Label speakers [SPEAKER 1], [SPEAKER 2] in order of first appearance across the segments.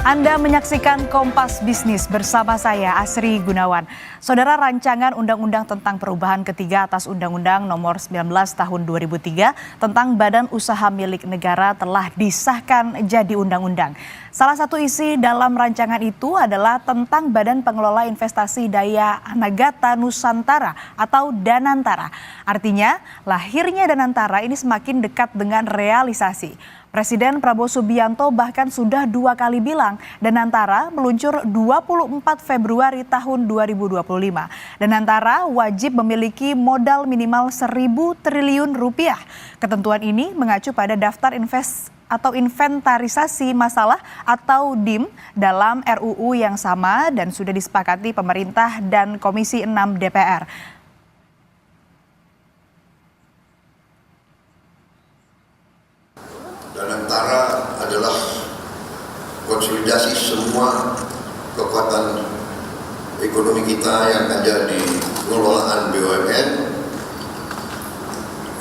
[SPEAKER 1] Anda menyaksikan Kompas Bisnis bersama saya, Asri Gunawan. Saudara, rancangan undang-undang tentang perubahan ketiga atas Undang-Undang Nomor 19 Tahun 2003 tentang Badan Usaha Milik Negara telah disahkan jadi undang-undang. Salah satu isi dalam rancangan itu adalah tentang Badan Pengelola Investasi Daya Anagata Nusantara atau Danantara. Artinya, lahirnya Danantara ini semakin dekat dengan realisasi. Presiden Prabowo Subianto bahkan sudah 2 kali bilang Danantara meluncur 24 Februari tahun 2025. Danantara wajib memiliki modal minimal 1.000 triliun rupiah. Ketentuan ini mengacu pada daftar inventarisasi masalah atau DIM dalam RUU yang sama dan sudah disepakati pemerintah dan Komisi 6 DPR.
[SPEAKER 2] Danantara adalah konsolidasi semua kekuatan ekonomi kita yang ada di pengelolaan BUMN.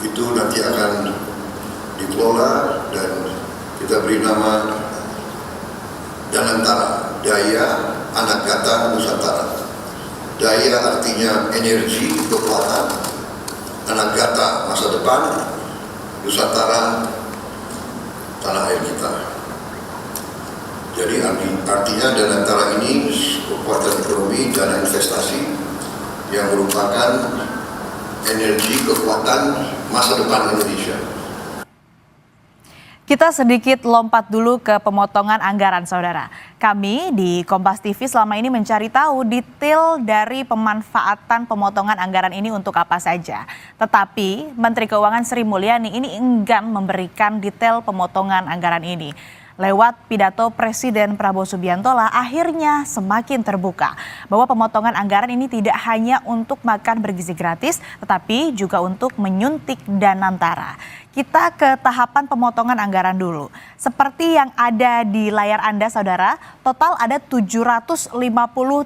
[SPEAKER 2] Itu nanti akan dikelola dan kita beri nama Danantara, Daya Anagata Nusantara. Daya artinya energi, kekuatan, Anagata masa depan, Nusantara tanah air kita. Jadi artinya Danantara ini kekuatan ekonomi, dana investasi yang merupakan energi kekuatan masa depan Indonesia.
[SPEAKER 1] Kita sedikit lompat dulu ke pemotongan anggaran, saudara. Kami di Kompas TV selama ini mencari tahu detail dari pemanfaatan pemotongan anggaran ini untuk apa saja. Tetapi Menteri Keuangan Sri Mulyani ini enggan memberikan detail pemotongan anggaran ini. Lewat pidato Presiden Prabowo Subianto lah akhirnya semakin terbuka bahwa pemotongan anggaran ini tidak hanya untuk makan bergizi gratis, tetapi juga untuk menyuntik Danantara. Kita ke tahapan pemotongan anggaran dulu. Seperti yang ada di layar Anda, saudara, total ada 750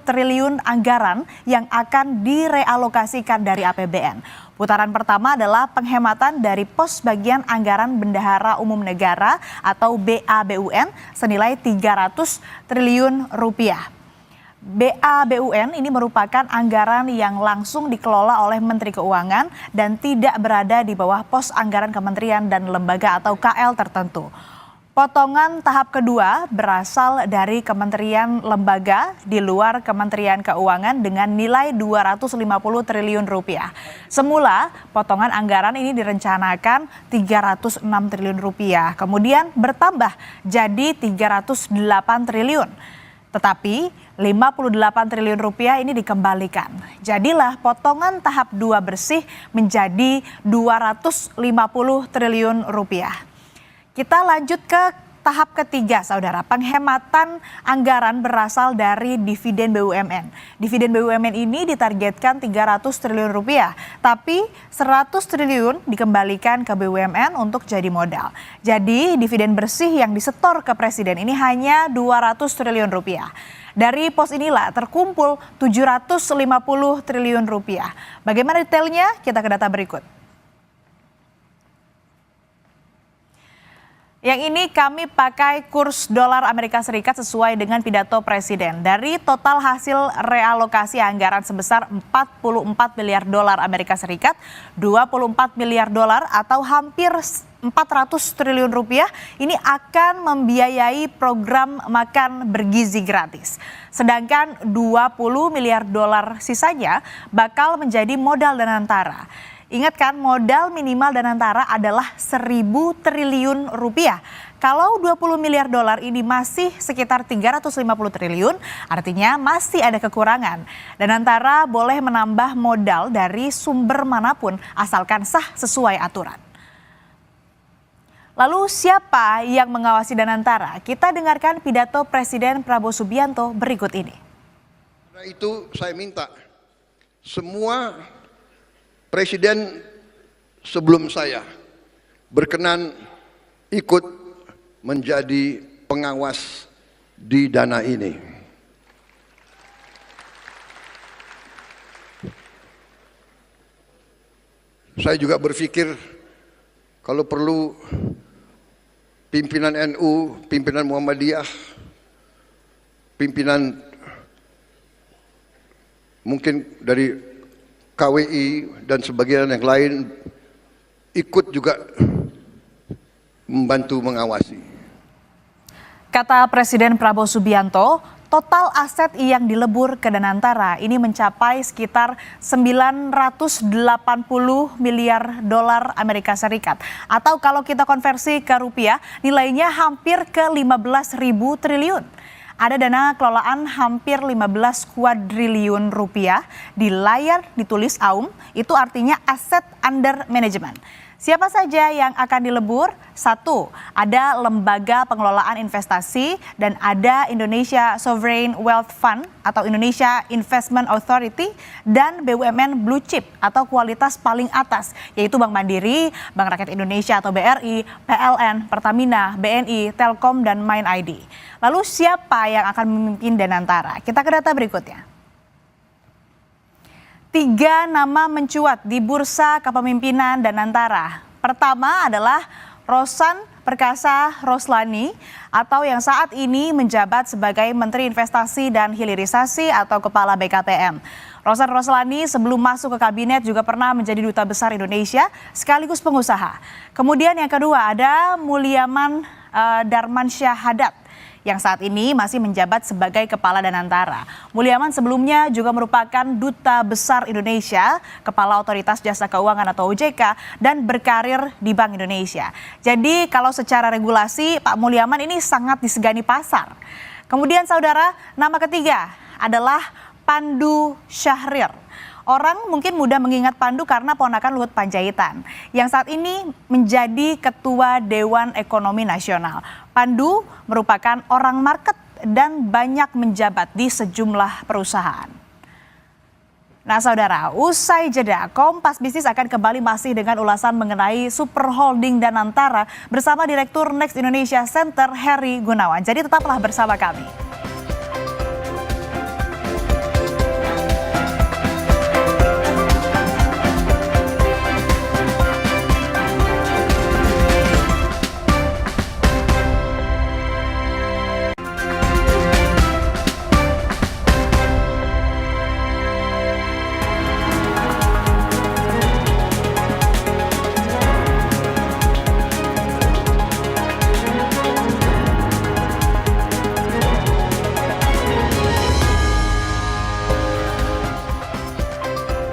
[SPEAKER 1] triliun anggaran yang akan direalokasikan dari APBN. Putaran pertama adalah penghematan dari pos bagian anggaran Bendahara Umum Negara atau BABUN senilai 300 triliun rupiah. BABUN ini merupakan anggaran yang langsung dikelola oleh Menteri Keuangan dan tidak berada di bawah pos anggaran kementerian dan lembaga atau KL tertentu. Potongan tahap kedua berasal dari kementerian lembaga di luar Kementerian Keuangan dengan nilai 250 triliun rupiah. Semula potongan anggaran ini direncanakan 306 triliun rupiah, kemudian bertambah jadi 308 triliun. Tetapi 58 triliun rupiah ini dikembalikan. Jadilah potongan tahap 2 bersih menjadi 250 triliun rupiah. Kita lanjut ke tahap ketiga, saudara. Penghematan anggaran berasal dari dividen BUMN. Dividen BUMN ini ditargetkan 300 triliun rupiah, tapi 100 triliun dikembalikan ke BUMN untuk jadi modal. Jadi dividen bersih yang disetor ke Presiden ini hanya 200 triliun rupiah. Dari pos inilah terkumpul 750 triliun rupiah. Bagaimana detailnya? Kita ke data berikut. Yang ini kami pakai kurs dolar Amerika Serikat sesuai dengan pidato Presiden. Dari total hasil realokasi anggaran sebesar 44 miliar dolar Amerika Serikat, 24 miliar dolar atau hampir 400 triliun rupiah ini akan membiayai program makan bergizi gratis. Sedangkan 20 miliar dolar sisanya bakal menjadi modal Danantara. Ingat kan, modal minimal Danantara adalah 1.000 triliun rupiah. Kalau 20 miliar dolar ini masih sekitar 350 triliun, artinya masih ada kekurangan. Danantara boleh menambah modal dari sumber manapun asalkan sah sesuai aturan. Lalu siapa yang mengawasi Danantara? Kita dengarkan pidato Presiden Prabowo Subianto berikut ini.
[SPEAKER 3] Karena itu saya minta semua Presiden sebelum saya berkenan ikut menjadi pengawas di dana ini. Saya juga berpikir kalau perlu pimpinan NU, pimpinan Muhammadiyah pimpinan mungkin dari KWI dan sebagian yang lain ikut juga membantu mengawasi.
[SPEAKER 1] Kata Presiden Prabowo Subianto, total aset yang dilebur ke Danantara ini mencapai sekitar 980 miliar dolar Amerika Serikat. Atau kalau kita konversi ke rupiah, nilainya hampir ke 15.000 triliun. Ada dana kelolaan hampir 15 kuadriliun rupiah, di layar ditulis AUM, itu artinya Asset Under Management. Siapa saja yang akan dilebur? 1, ada Lembaga Pengelolaan Investasi dan ada Indonesia Sovereign Wealth Fund atau Indonesia Investment Authority dan BUMN Blue Chip atau kualitas paling atas, yaitu Bank Mandiri, Bank Rakyat Indonesia atau BRI, PLN, Pertamina, BNI, Telkom, dan Main ID. Lalu siapa yang akan memimpin Danantara? Kita ke data berikutnya. 3 nama mencuat di bursa kepemimpinan Danantara. Pertama adalah Rosan Perkasa Roslani atau yang saat ini menjabat sebagai Menteri Investasi dan Hilirisasi atau Kepala BKPM. Rosan Roslani sebelum masuk ke kabinet juga pernah menjadi Duta Besar Indonesia sekaligus pengusaha. Kemudian yang kedua ada Mulyaman Darmansyah Haddad yang saat ini masih menjabat sebagai Kepala Danantara. Mulyaman sebelumnya juga merupakan Duta Besar Indonesia, Kepala Otoritas Jasa Keuangan atau OJK, dan berkarir di Bank Indonesia. Jadi kalau secara regulasi Pak Mulyaman ini sangat disegani pasar. Kemudian saudara, nama ketiga adalah Pandu Syahrir. Orang mungkin mudah mengingat Pandu karena ponakan Luhut Panjaitan yang saat ini menjadi Ketua Dewan Ekonomi Nasional. Pandu merupakan orang market dan banyak menjabat di sejumlah perusahaan. Nah saudara, usai jeda, Kompas Bisnis akan kembali masih dengan ulasan mengenai Super Holding Danantara bersama Direktur Next Indonesia Center Heri Gunawan. Jadi tetaplah bersama kami.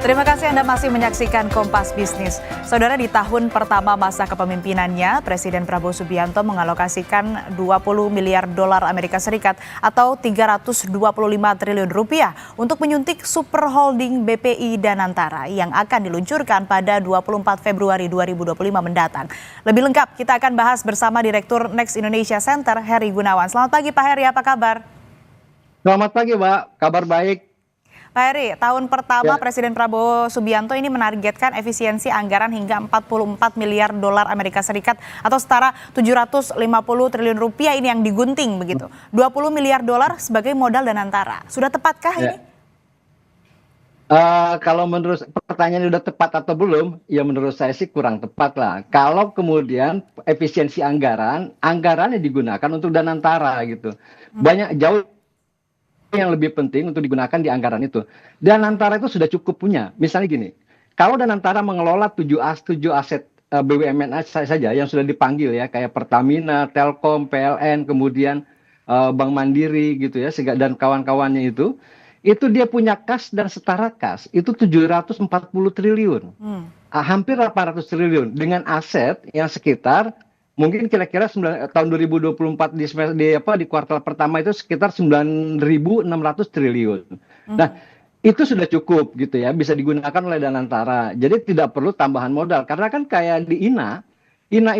[SPEAKER 1] Terima kasih Anda masih menyaksikan Kompas Bisnis. Saudara, di tahun pertama masa kepemimpinannya, Presiden Prabowo Subianto mengalokasikan 20 miliar dolar Amerika Serikat atau 325 triliun rupiah untuk menyuntik Super Holding BPI Danantara yang akan diluncurkan pada 24 Februari 2025 mendatang. Lebih lengkap kita akan bahas bersama Direktur Next Indonesia Center Heri Gunawan. Selamat pagi Pak Heri, apa kabar?
[SPEAKER 4] Selamat pagi Mbak, kabar baik.
[SPEAKER 1] Pak Heri, tahun pertama Presiden Prabowo Subianto ini menargetkan efisiensi anggaran hingga 44 miliar dolar Amerika Serikat atau setara 750 triliun rupiah ini yang digunting begitu. 20 miliar dolar sebagai modal Danantara. Sudah tepatkah ini?
[SPEAKER 4] Kalau menurut pertanyaan sudah tepat atau belum, ya menurut saya sih kurang tepat lah. Kalau kemudian efisiensi anggarannya digunakan untuk Danantara gitu. Banyak jauh yang lebih penting untuk digunakan di anggaran itu. Danantara itu sudah cukup punya. Misalnya gini, kalau Danantara mengelola 7 aset BUMN saja yang sudah dipanggil ya, kayak Pertamina, Telkom, PLN, kemudian Bank Mandiri gitu ya, dan kawan-kawannya itu dia punya kas dan setara kas itu 740 triliun. Hampir 800 triliun dengan aset yang sekitar mungkin kira-kira tahun 2024 di kuartal pertama itu sekitar 9.600 triliun. Nah, itu sudah cukup gitu ya, bisa digunakan oleh Danantara. Jadi tidak perlu tambahan modal karena kan kayak di INA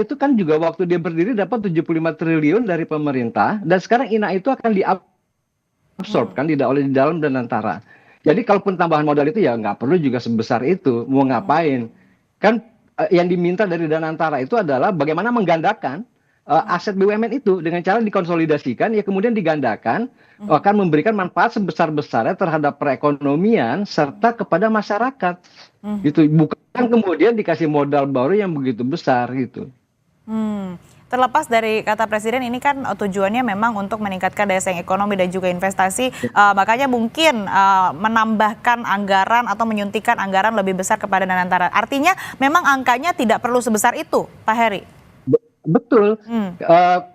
[SPEAKER 4] itu kan juga waktu dia berdiri dapat 75 triliun dari pemerintah dan sekarang INA itu akan diabsorb kan di dalam Danantara. Jadi kalaupun tambahan modal itu ya nggak perlu juga sebesar itu. Mau ngapain? Kan yang diminta dari Danantara itu adalah bagaimana menggandakan aset BUMN itu dengan cara dikonsolidasikan ya kemudian digandakan akan memberikan manfaat sebesar-besarnya terhadap perekonomian serta kepada masyarakat gitu, bukan kemudian dikasih modal baru yang begitu besar gitu.
[SPEAKER 1] Terlepas dari kata Presiden ini kan tujuannya memang untuk meningkatkan daya saing ekonomi dan juga investasi, makanya mungkin menambahkan anggaran atau menyuntikkan anggaran lebih besar kepada Danantara. Artinya memang angkanya tidak perlu sebesar itu, Pak Heri?
[SPEAKER 4] Betul.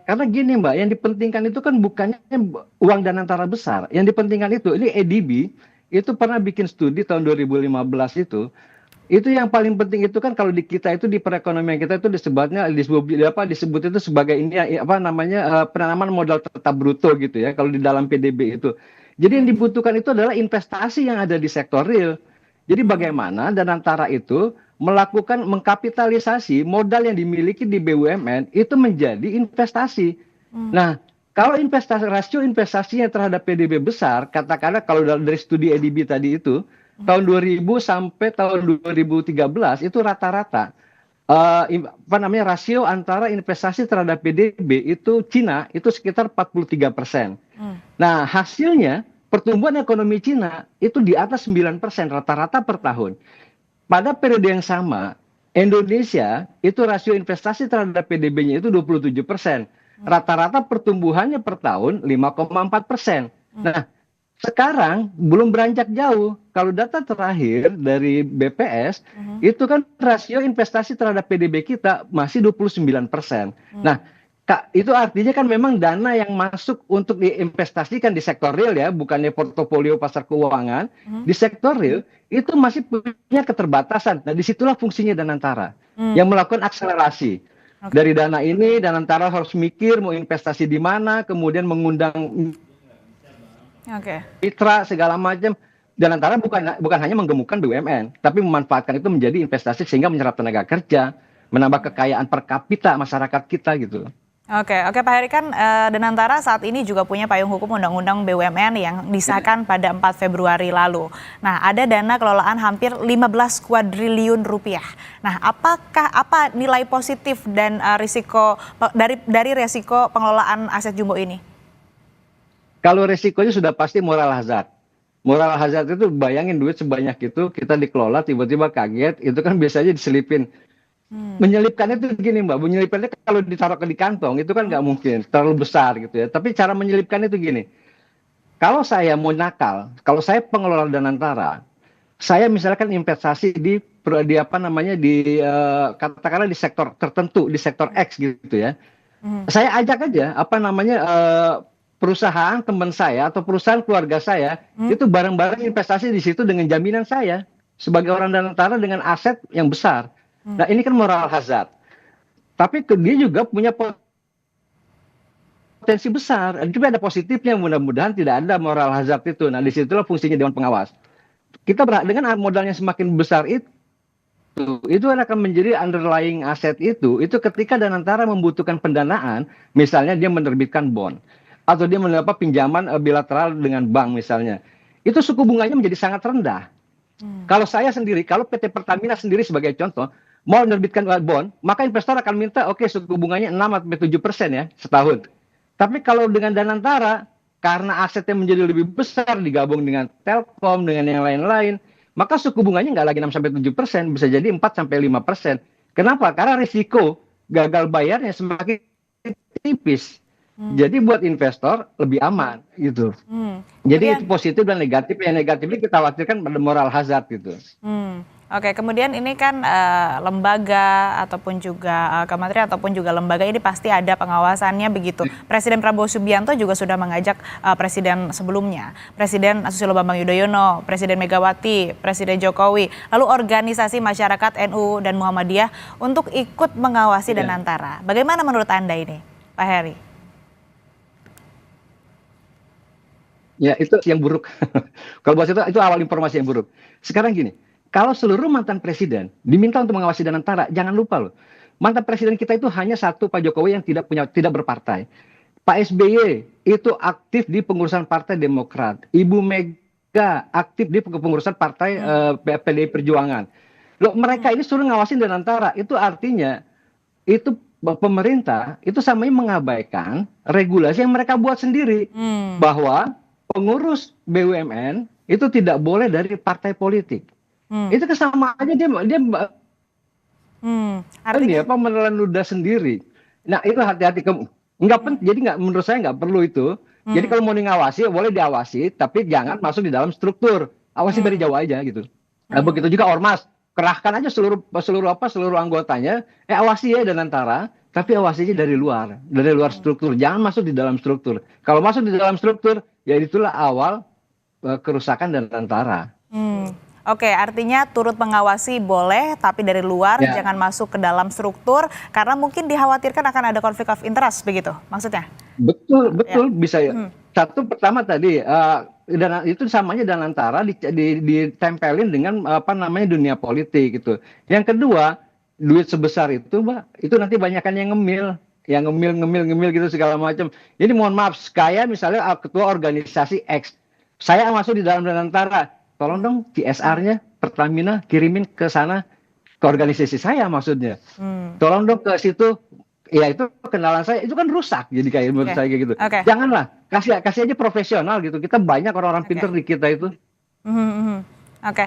[SPEAKER 4] Karena gini Mbak, yang dipentingkan itu kan bukannya uang Danantara besar. Yang dipentingkan itu, ini ADB, itu pernah bikin studi tahun 2015 itu yang paling penting itu kan kalau di kita itu di perekonomian kita itu disebut itu sebagai ini apa namanya penanaman modal tetap bruto gitu ya kalau di dalam PDB itu. Jadi yang dibutuhkan itu adalah investasi yang ada di sektor real. Jadi bagaimana Danantara itu melakukan mengkapitalisasi modal yang dimiliki di BUMN itu menjadi investasi. Nah, kalau rasio investasinya terhadap PDB besar, katakanlah kalau dari studi ADB tadi itu tahun 2000 sampai tahun 2013 itu rata-rata rasio antara investasi terhadap PDB itu Cina itu sekitar 43%. Nah, hasilnya pertumbuhan ekonomi Cina itu di atas 9% rata-rata per tahun. Pada periode yang sama, Indonesia itu rasio investasi terhadap PDB-nya itu 27%. Rata-rata pertumbuhannya per tahun 5,4%. Nah, sekarang belum beranjak jauh. Kalau data terakhir dari BPS, itu kan rasio investasi terhadap PDB kita masih 29%. Nah, itu artinya kan memang dana yang masuk untuk diinvestasikan di sektor real ya, bukannya portofolio pasar keuangan, di sektor real itu masih punya keterbatasan. Nah, disitulah fungsinya Danantara yang melakukan akselerasi. Dari dana ini, Danantara harus mikir mau investasi di mana, kemudian mengundang mitra segala macam. Danantara bukan hanya menggemukkan BUMN, tapi memanfaatkan itu menjadi investasi sehingga menyerap tenaga kerja, menambah kekayaan per kapita masyarakat kita gitu.
[SPEAKER 1] Oke, Pak Heri, kan Danantara saat ini juga punya payung hukum Undang-Undang BUMN yang disahkan pada 4 Februari lalu. Nah, ada dana kelolaan hampir 15 kuadriliun rupiah. Nah, apa nilai positif dan risiko dari risiko pengelolaan aset jumbo ini?
[SPEAKER 4] Kalau resikonya sudah pasti moral hazard. Moral hazard itu bayangin duit sebanyak itu kita dikelola tiba-tiba kaget, itu kan biasanya diselipin. Menyelipkannya itu gini Mbak, menyelipkannya kalau ditaruh di kantong itu kan nggak mungkin, terlalu besar gitu ya. Tapi cara menyelipkannya itu gini, kalau saya mau nakal, kalau saya pengelola Danantara, saya misalkan investasi katakanlah di sektor tertentu, di sektor X gitu ya. Saya ajak aja perusahaan teman saya atau perusahaan keluarga saya itu bareng-bareng investasi di situ dengan jaminan saya sebagai orang Danantara dengan aset yang besar. Nah, ini kan moral hazard. Tapi dia juga punya potensi besar. Juga ada positifnya, mudah-mudahan tidak ada moral hazard itu. Nah, disitulah fungsinya Dewan Pengawas. Kita dengan modalnya semakin besar itu akan menjadi underlying aset itu ketika Danantara membutuhkan pendanaan, misalnya dia menerbitkan bond, atau dia mendapat pinjaman bilateral dengan bank misalnya, itu suku bunganya menjadi sangat rendah. Kalau kalau PT Pertamina sendiri sebagai contoh, mau menerbitkan bond, maka investor akan minta suku bunganya 6-7% ya setahun. Tapi kalau dengan Danantara, karena asetnya menjadi lebih besar digabung dengan Telkom, dengan yang lain-lain, maka suku bunganya nggak lagi 6-7%, bisa jadi 4-5%. Kenapa? Karena risiko gagal bayarnya semakin tipis. Jadi buat investor lebih aman gitu. Jadi itu positif dan negatif. Yang negatifnya kita khawatirkan pada moral hazard gitu.
[SPEAKER 1] Oke, kemudian ini kan lembaga ataupun juga kementerian ataupun juga lembaga ini pasti ada pengawasannya begitu. Presiden Prabowo Subianto juga sudah mengajak presiden sebelumnya, Presiden Susilo Bambang Yudhoyono, Presiden Megawati, Presiden Jokowi, lalu organisasi masyarakat NU dan Muhammadiyah untuk ikut mengawasi Danantara. Bagaimana menurut Anda ini, Pak Heri?
[SPEAKER 4] Ya, itu yang buruk. Kalau buat itu awal informasi yang buruk. Sekarang gini, kalau seluruh mantan presiden diminta untuk mengawasi Danantara, jangan lupa loh, mantan presiden kita itu hanya satu, Pak Jokowi, yang tidak berpartai. Pak SBY itu aktif di pengurusan Partai Demokrat. Ibu Mega aktif di pengurusan Partai PDI Perjuangan. Loh, mereka ini suruh ngawasin Danantara, itu artinya itu pemerintah itu samanya mengabaikan regulasi yang mereka buat sendiri, bahwa pengurus BUMN itu tidak boleh dari partai politik. Itu kesamaannya dia
[SPEAKER 1] artinya
[SPEAKER 4] menelan ludah sendiri. Nah itu hati-hati, nggak penting, jadi nggak, menurut saya nggak perlu itu. Jadi kalau mau ngawasi boleh diawasi, tapi jangan masuk di dalam struktur. Awasi dari jauh aja gitu. Nah, begitu juga ormas, kerahkan aja seluruh anggotanya, awasi ya Danantara, tapi awasinya dari luar struktur. Jangan masuk di dalam struktur. Kalau masuk di dalam struktur, ya itulah awal kerusakan Danantara.
[SPEAKER 1] Oke, artinya turut mengawasi boleh, tapi dari luar, jangan masuk ke dalam struktur, karena mungkin dikhawatirkan akan ada konflik of interest, begitu maksudnya?
[SPEAKER 4] Betul, bisa ya. Satu pertama tadi, dan itu samanya Danantara ditempelin dengan dunia politik gitu. Yang kedua, duit sebesar itu, Mbak, itu nanti banyakan yang ngemil gitu segala macam. Jadi mohon maaf, kayak misalnya ketua organisasi X, saya masuk di dalam Danantara, tolong dong CSR-nya Pertamina kirimin ke sana, ke organisasi saya maksudnya. Tolong dong ke situ. Ya itu kenalan saya, itu kan rusak jadi kayak menurut saya kayak gitu. Janganlah, kasih aja profesional gitu. Kita banyak orang-orang pinter di kita itu.
[SPEAKER 1] Oke,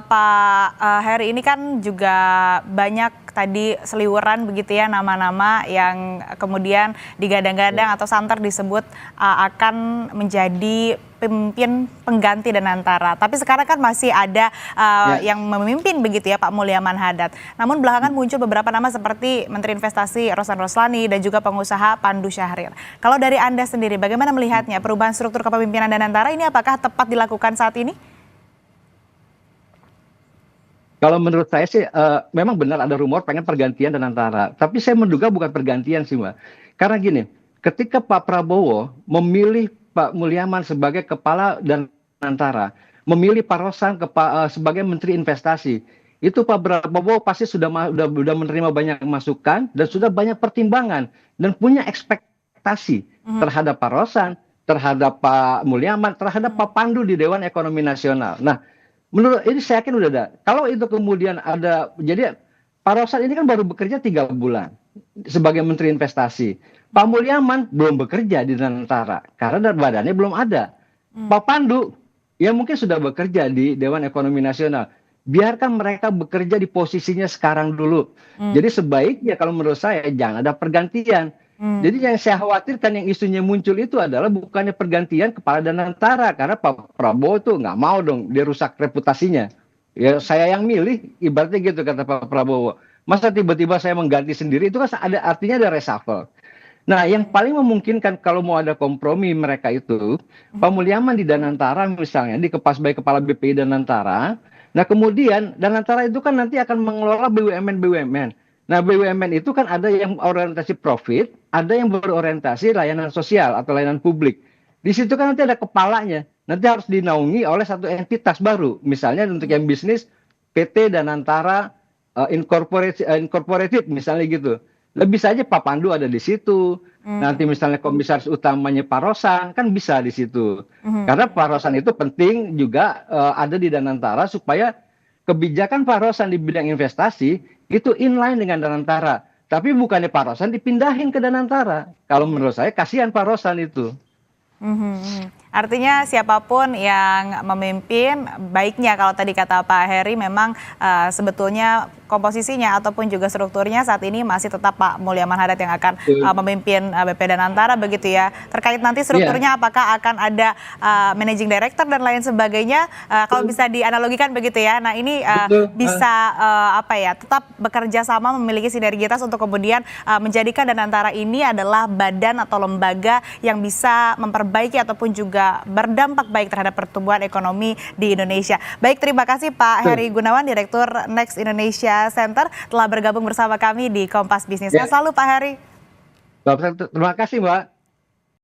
[SPEAKER 1] Pak Heri, ini kan juga banyak tadi seliweran begitu ya nama-nama yang kemudian digadang-gadang atau santer disebut akan menjadi pemimpin pengganti Danantara. Tapi sekarang kan masih ada yang memimpin begitu ya, Pak Mulyaman Hadad. Namun belakangan muncul beberapa nama seperti Menteri Investasi Rosan Roslani dan juga pengusaha Pandu Syahrir. Kalau dari Anda sendiri, bagaimana melihatnya perubahan struktur kepemimpinan Danantara ini, apakah tepat dilakukan saat ini?
[SPEAKER 4] Kalau menurut saya sih memang benar ada rumor pengen pergantian Danantara. Tapi saya menduga bukan pergantian sih, Mbak. Karena gini, ketika Pak Prabowo memilih Pak Mulyaman sebagai kepala Danantara, memilih Pak Rosan sebagai Menteri Investasi, itu Pak Prabowo pasti sudah menerima banyak masukan dan sudah banyak pertimbangan dan punya ekspektasi terhadap Pak Rosan, terhadap Pak Mulyaman, terhadap Pak Pandu di Dewan Ekonomi Nasional. Nah, menurut ini saya yakin udah ada. Kalau itu kemudian ada, jadi Pak Rosan ini kan baru bekerja 3 bulan sebagai Menteri Investasi. Pak Mulyaman belum bekerja di Danantara karena badannya belum ada. Pak Pandu ya mungkin sudah bekerja di Dewan Ekonomi Nasional. Biarkan mereka bekerja di posisinya sekarang dulu. Jadi sebaiknya kalau menurut saya jangan ada pergantian. Jadi yang saya khawatirkan yang isunya muncul itu adalah bukannya pergantian kepala Danantara, karena Pak Prabowo tuh nggak mau dong dia rusak reputasinya. Ya saya yang milih, ibaratnya gitu kata Pak Prabowo. Masa tiba-tiba saya mengganti sendiri, itu kan artinya ada reshuffle. Nah yang paling memungkinkan kalau mau ada kompromi mereka itu, Pak Mulyaman di Danantara misalnya, sebagai kepala BPI Danantara. Nah kemudian Danantara itu kan nanti akan mengelola BUMN. Nah BUMN itu kan ada yang orientasi profit, ada yang berorientasi layanan sosial atau layanan publik. Di situ kan nanti ada kepalanya, nanti harus dinaungi oleh satu entitas baru. Misalnya untuk yang bisnis, PT Danantara Incorporated misalnya gitu. Lebih saja Pak Pandu ada di situ. Nanti misalnya komisaris utamanya Pak Rosan, kan bisa di situ. Karena Pak Rosan itu penting juga ada di Danantara supaya kebijakan Pak Rosan di bidang investasi itu inline dengan Danantara. Tapi bukannya Pak Rosan dipindahin ke Danantara. Kalau menurut saya kasihan Pak Rosan itu.
[SPEAKER 1] Artinya siapapun yang memimpin, baiknya kalau tadi kata Pak Heri memang sebetulnya komposisinya ataupun juga strukturnya saat ini masih tetap Pak Mulyaman Hadad yang akan memimpin BP Danantara begitu ya. Terkait nanti strukturnya apakah akan ada managing director dan lain sebagainya, kalau bisa dianalogikan begitu ya. Nah ini bisa tetap bekerja sama, memiliki sinergitas untuk kemudian menjadikan Danantara ini adalah badan atau lembaga yang bisa memperbaiki ataupun juga berdampak baik terhadap pertumbuhan ekonomi di Indonesia. Baik, terima kasih Pak Heri Gunawan, Direktur Next Indonesia Center telah bergabung bersama kami di Kompas Bisnis. Selalu Pak Heri.
[SPEAKER 4] Terima kasih Mbak.